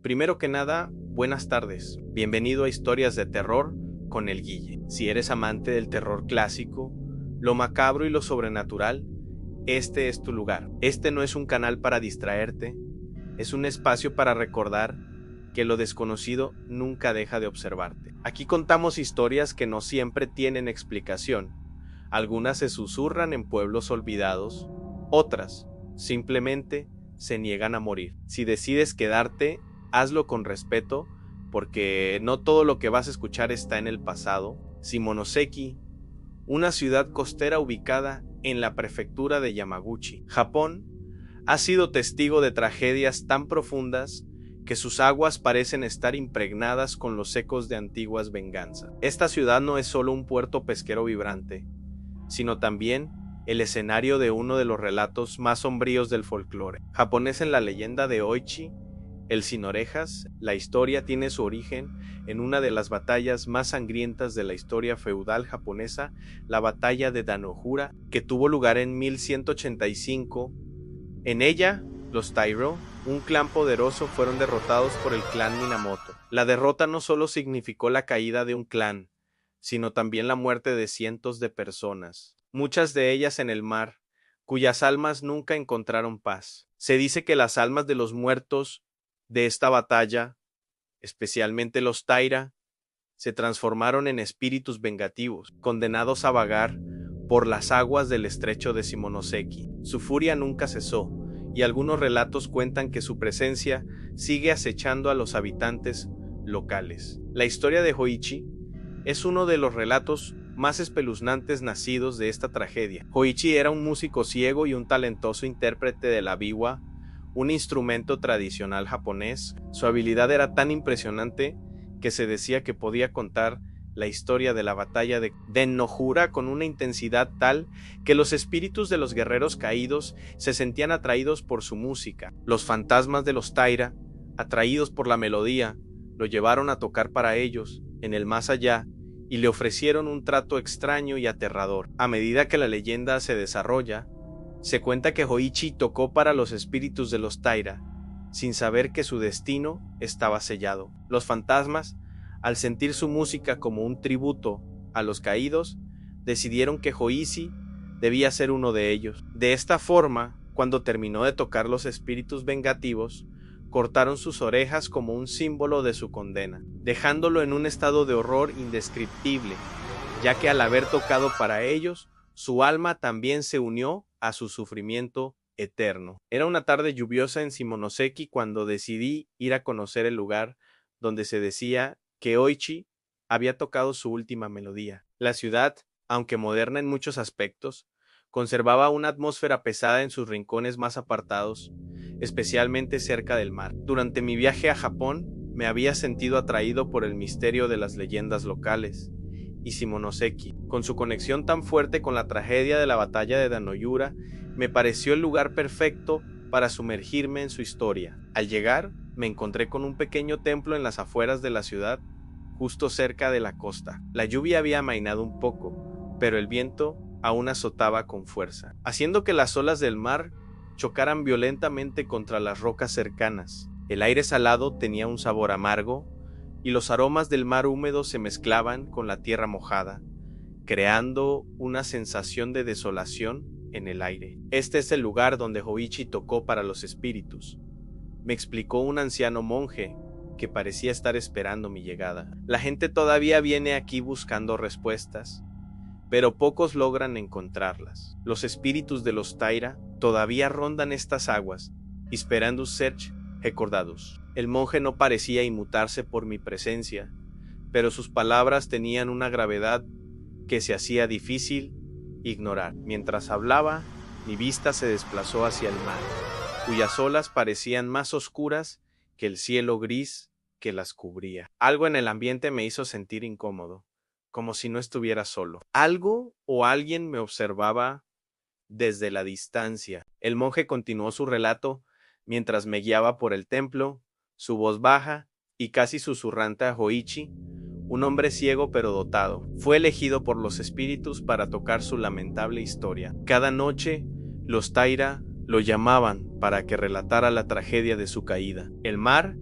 Primero que nada, buenas tardes. Bienvenido a Historias de Terror con el Guille. Si eres amante del terror clásico, lo macabro y lo sobrenatural, este es tu lugar. Este no es un canal para distraerte, es un espacio para recordar que lo desconocido nunca deja de observarte. Aquí contamos historias que no siempre tienen explicación. Algunas se susurran en pueblos olvidados, otras simplemente se niegan a morir. Si decides quedarte, hazlo con respeto, porque no todo lo que vas a escuchar está en el pasado. Shimonoseki, una ciudad costera ubicada en la prefectura de Yamaguchi, Japón, ha sido testigo de tragedias tan profundas que sus aguas parecen estar impregnadas con los ecos de antiguas venganzas. Esta ciudad no es solo un puerto pesquero vibrante, sino también el escenario de uno de los relatos más sombríos del folclore japonés. En la leyenda de Oichi, el sin orejas, la historia tiene su origen en una de las batallas más sangrientas de la historia feudal japonesa, la batalla de Danojura, que tuvo lugar en 1185. En ella, los Taira, un clan poderoso, fueron derrotados por el clan Minamoto. La derrota no solo significó la caída de un clan, sino también la muerte de cientos de personas, muchas de ellas en el mar, cuyas almas nunca encontraron paz. Se dice que las almas de los muertos de esta batalla, especialmente los Taira, se transformaron en espíritus vengativos, condenados a vagar por las aguas del estrecho de Shimonoseki. Su furia nunca cesó, y algunos relatos cuentan que su presencia sigue acechando a los habitantes locales. La historia de Hoichi es uno de los relatos más espeluznantes nacidos de esta tragedia. Hoichi era un músico ciego y un talentoso intérprete de la biwa, un instrumento tradicional japonés. Su habilidad era tan impresionante que se decía que podía contar la historia de la batalla de Danojura con una intensidad tal que los espíritus de los guerreros caídos se sentían atraídos por su música. Los fantasmas de los Taira, atraídos por la melodía, lo llevaron a tocar para ellos en el más allá y le ofrecieron un trato extraño y aterrador. A medida que la leyenda se desarrolla, se cuenta que Hoichi tocó para los espíritus de los Taira, sin saber que su destino estaba sellado. Los fantasmas, al sentir su música como un tributo a los caídos, decidieron que Hoichi debía ser uno de ellos. De esta forma, cuando terminó de tocar, los espíritus vengativos cortaron sus orejas como un símbolo de su condena, dejándolo en un estado de horror indescriptible, ya que al haber tocado para ellos, su alma también se unió a su sufrimiento eterno. Era una tarde lluviosa en Shimonoseki cuando decidí ir a conocer el lugar donde se decía que Oichi había tocado su última melodía. La ciudad, aunque moderna en muchos aspectos, conservaba una atmósfera pesada en sus rincones más apartados, especialmente cerca del mar. Durante mi viaje a Japón, me había sentido atraído por el misterio de las leyendas locales, y Shimonoseki, con su conexión tan fuerte con la tragedia de la batalla de Danojura, me pareció el lugar perfecto para sumergirme en su historia. Al llegar, me encontré con un pequeño templo en las afueras de la ciudad, justo cerca de la costa. La lluvia había amainado un poco, pero el viento aún azotaba con fuerza, haciendo que las olas del mar chocaran violentamente contra las rocas cercanas. El aire salado tenía un sabor amargo, y los aromas del mar húmedo se mezclaban con la tierra mojada, creando una sensación de desolación en el aire. Este es el lugar donde Hoichi tocó para los espíritus, me explicó un anciano monje que parecía estar esperando mi llegada. La gente todavía viene aquí buscando respuestas, pero pocos logran encontrarlas. Los espíritus de los Taira todavía rondan estas aguas, esperando ser recordados. El monje no parecía inmutarse por mi presencia, pero sus palabras tenían una gravedad que se hacía difícil ignorar. Mientras hablaba, mi vista se desplazó hacia el mar, cuyas olas parecían más oscuras que el cielo gris que las cubría. Algo en el ambiente me hizo sentir incómodo, como si no estuviera solo. Algo o alguien me observaba desde la distancia. El monje continuó su relato mientras me guiaba por el templo, su voz baja y casi susurrante a Hoichi, un hombre ciego pero dotado, fue elegido por los espíritus para tocar su lamentable historia. Cada noche, los Taira lo llamaban para que relatara la tragedia de su caída. El mar,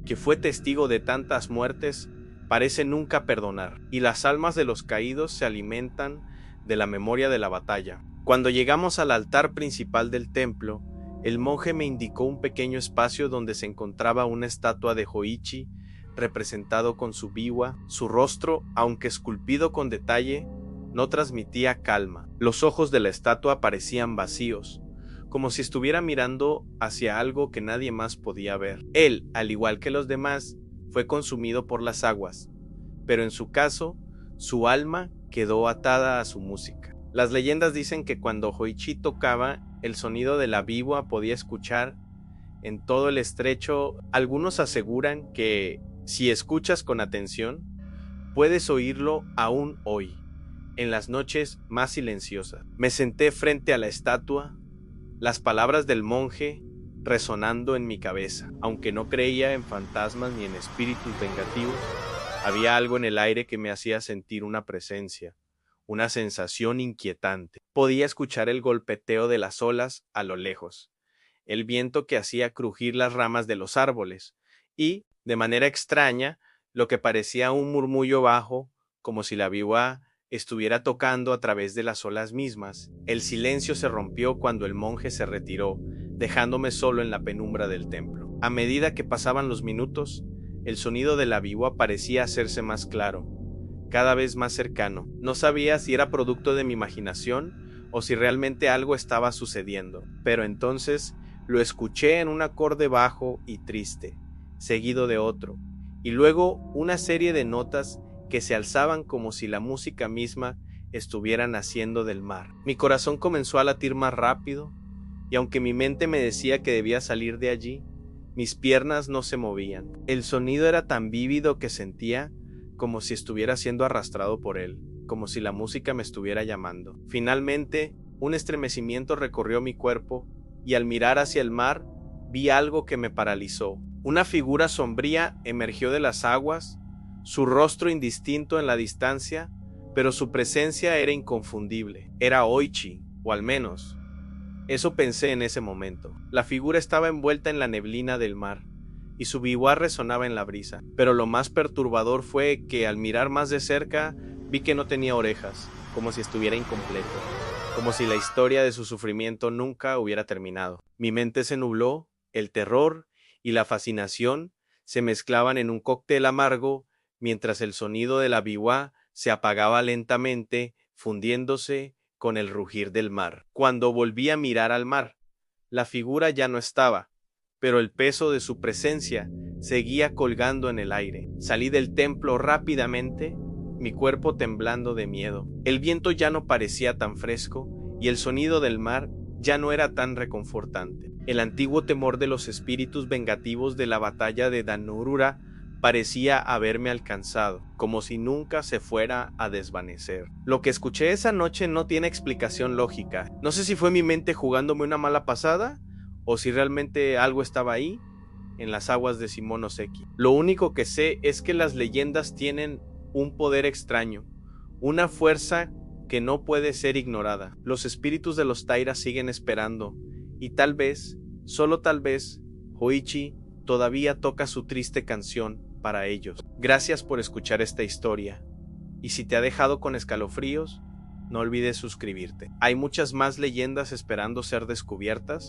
que fue testigo de tantas muertes, parece nunca perdonar, y las almas de los caídos se alimentan de la memoria de la batalla. Cuando llegamos al altar principal del templo, el monje me indicó un pequeño espacio donde se encontraba una estatua de Hōichi, representado con su biwa. Su rostro, aunque esculpido con detalle, no transmitía calma. Los ojos de la estatua parecían vacíos, como si estuviera mirando hacia algo que nadie más podía ver. Él, al igual que los demás, fue consumido por las aguas, pero en su caso, su alma quedó atada a su música. Las leyendas dicen que cuando Hōichi tocaba, el sonido de la biwa podía escuchar en todo el estrecho. Algunos aseguran que, si escuchas con atención, puedes oírlo aún hoy, en las noches más silenciosas. Me senté frente a la estatua, las palabras del monje resonando en mi cabeza. Aunque no creía en fantasmas ni en espíritus vengativos, había algo en el aire que me hacía sentir una presencia, una sensación inquietante. Podía escuchar el golpeteo de las olas a lo lejos, el viento que hacía crujir las ramas de los árboles y, de manera extraña, lo que parecía un murmullo bajo, como si la biwa estuviera tocando a través de las olas mismas. El silencio se rompió cuando el monje se retiró, dejándome solo en la penumbra del templo. A medida que pasaban los minutos, el sonido de la biwa parecía hacerse más claro, cada vez más cercano. No sabía si era producto de mi imaginación o si realmente algo estaba sucediendo, pero entonces lo escuché en un acorde bajo y triste, seguido de otro, y luego una serie de notas que se alzaban como si la música misma estuviera naciendo del mar. Mi corazón comenzó a latir más rápido, y aunque mi mente me decía que debía salir de allí, mis piernas no se movían. El sonido era tan vívido que sentía como si estuviera siendo arrastrado por él, como si la música me estuviera llamando. Finalmente, un estremecimiento recorrió mi cuerpo, y al mirar hacia el mar, vi algo que me paralizó. Una figura sombría emergió de las aguas, su rostro indistinto en la distancia, pero su presencia era inconfundible. Era Hōichi, o al menos eso pensé en ese momento. La figura estaba envuelta en la neblina del mar, y su biwa resonaba en la brisa. Pero lo más perturbador fue que al mirar más de cerca, vi que no tenía orejas, como si estuviera incompleto, como si la historia de su sufrimiento nunca hubiera terminado. Mi mente se nubló, el terror y la fascinación se mezclaban en un cóctel amargo, mientras el sonido de la biwa se apagaba lentamente, fundiéndose con el rugir del mar. Cuando volví a mirar al mar, la figura ya no estaba, pero el peso de su presencia seguía colgando en el aire. Salí del templo rápidamente, mi cuerpo temblando de miedo. El viento ya no parecía tan fresco y el sonido del mar ya no era tan reconfortante. El antiguo temor de los espíritus vengativos de la batalla de Dan-no-ura parecía haberme alcanzado, como si nunca se fuera a desvanecer. Lo que escuché esa noche no tiene explicación lógica. No sé si fue mi mente jugándome una mala pasada, o si realmente algo estaba ahí, en las aguas de Shimonoseki. Lo único que sé es que las leyendas tienen un poder extraño, una fuerza que no puede ser ignorada. Los espíritus de los Taira siguen esperando, y tal vez, solo tal vez, Hōichi todavía toca su triste canción para ellos. Gracias por escuchar esta historia, y si te ha dejado con escalofríos, no olvides suscribirte. Hay muchas más leyendas esperando ser descubiertas.